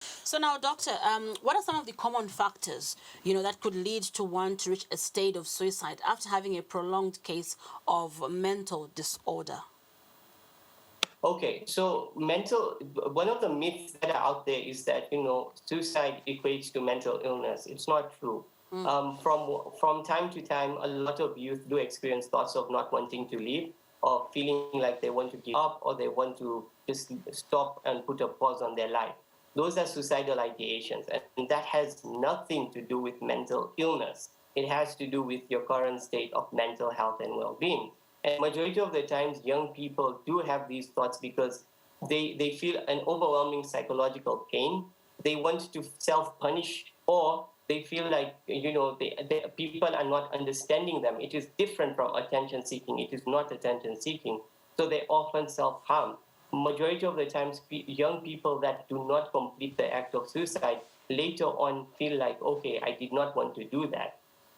So now, doctor, what are some of the common factors, that could lead to one to reach a state of suicide after having a prolonged case of mental disorder? Okay, so one of the myths that are out there is that, suicide equates to mental illness. It's not true. From time to time, a lot of youth do experience thoughts of not wanting to live, or feeling like they want to give up, or they want to just stop and put a pause on their life. Those are suicidal ideations, and that has nothing to do with mental illness. It has to do with your current state of mental health and well-being. And majority of the times, young people do have these thoughts because they feel an overwhelming psychological pain. They want to self-punish, or they feel like, people are not understanding them. It is different from attention seeking. It is not attention seeking. So they often self-harm. Majority of the times, young people that do not complete the act of suicide later on feel like, okay, I did not want to do that.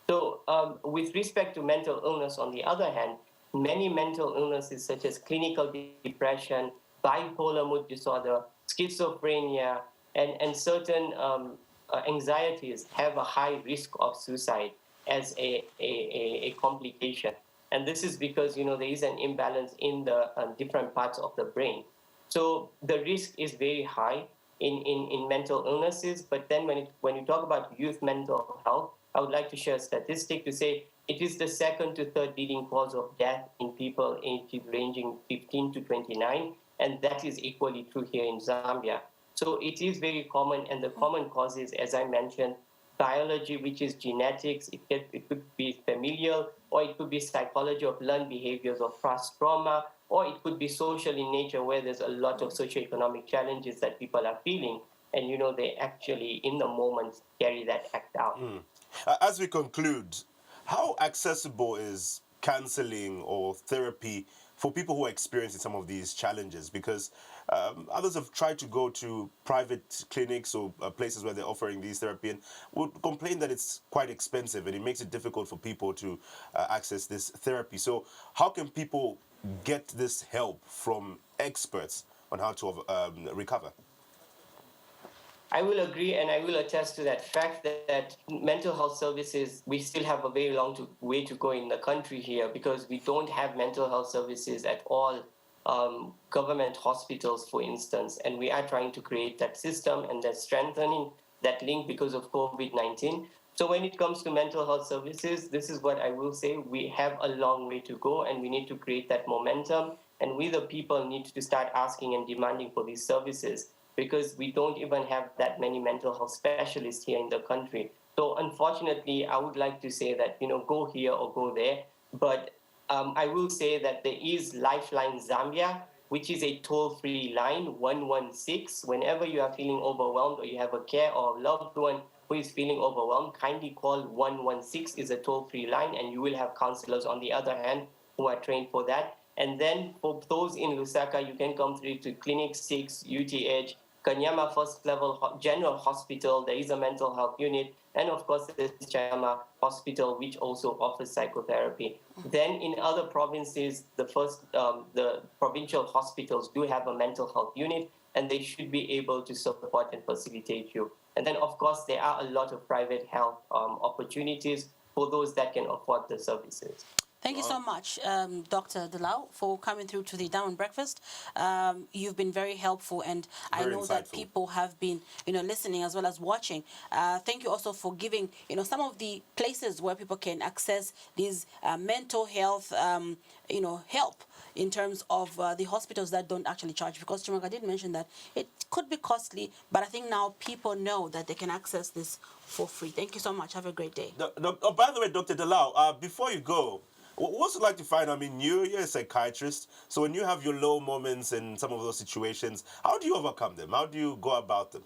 So, with respect to mental illness, on the other hand, many mental illnesses such as clinical depression, bipolar mood disorder, schizophrenia, and certain anxieties have a high risk of suicide as a complication. And this is because, there is an imbalance in the different parts of the brain. So the risk is very high in mental illnesses. But then when you talk about youth mental health, I would like to share a statistic to say it is the second to third leading cause of death in people ages ranging 15 to 29, and that is equally true here in Zambia. So it is very common, and the common causes, as I mentioned, biology, which is genetics, it could be familial, or it could be psychology of learned behaviors of past trauma, or it could be social in nature, where there's a lot of socioeconomic challenges that people are feeling, and they actually in the moment carry that act out. As we conclude, how accessible is counseling or therapy for people who are experiencing some of these challenges? Because others have tried to go to private clinics or places where they're offering these therapy and would complain that it's quite expensive and it makes it difficult for people to access this therapy. So how can people get this help from experts on how to recover? I will agree, and I will attest to that fact that mental health services, we still have a very long way to go in the country here, because we don't have mental health services at all government hospitals, for instance, and we are trying to create that system, and that's strengthening that link because of COVID-19. So when it comes to mental health services, this is what I will say: we have a long way to go, and we need to create that momentum, and we the people need to start asking and demanding for these services, because we don't even have that many mental health specialists here in the country. So unfortunately, I would like to say that, go here or go there. But I will say that there is Lifeline Zambia, which is a toll-free line, 116. Whenever you are feeling overwhelmed, or you have a care or a loved one who is feeling overwhelmed, kindly call 116. Is a toll-free line, and you will have counselors on the other hand who are trained for that. And then for those in Lusaka, you can come through to Clinic 6, UTH, Kanyama First Level General Hospital. There is a mental health unit. And of course, there's Chayama Hospital, which also offers psychotherapy. Then in other provinces, the provincial hospitals do have a mental health unit, and they should be able to support and facilitate you. And then, of course, there are a lot of private health opportunities for those that can afford the services. Thank you so much, Dr. Dalal, for coming through to the Diamond Breakfast. You've been very helpful, and I know that people have been, listening as well as watching. Thank you also for giving, some of the places where people can access these mental health, help in terms of the hospitals that don't actually charge. Because Chimweka did mention that it could be costly, but I think now people know that they can access this for free. Thank you so much. Have a great day. By the way, Dr. Dalal, before you go, what's it like to find? I mean, you're a psychiatrist, so when you have your low moments in some of those situations, how do you overcome them? How do you go about them?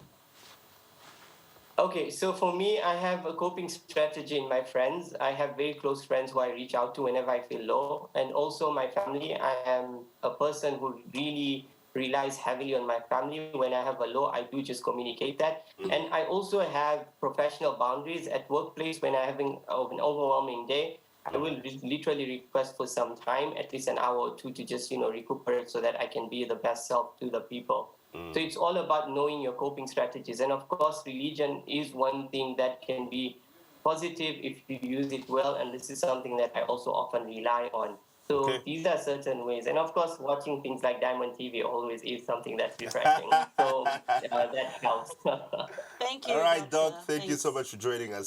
Okay, so for me, I have a coping strategy in my friends. I have very close friends who I reach out to whenever I feel low. And also my family. I am a person who really relies heavily on my family. When I have a low, I do just communicate that. And I also have professional boundaries at workplace. When I'm having an overwhelming day, I will literally request for some time, at least an hour or two, to just, recuperate so that I can be the best self to the people. So it's all about knowing your coping strategies. And of course, religion is one thing that can be positive if you use it well. And this is something that I also often rely on. So these are certain ways. And of course, watching things like Diamond TV always is something that's refreshing. So that helps. Thank you, All right, Doctor. Doc, thank you so much for joining us.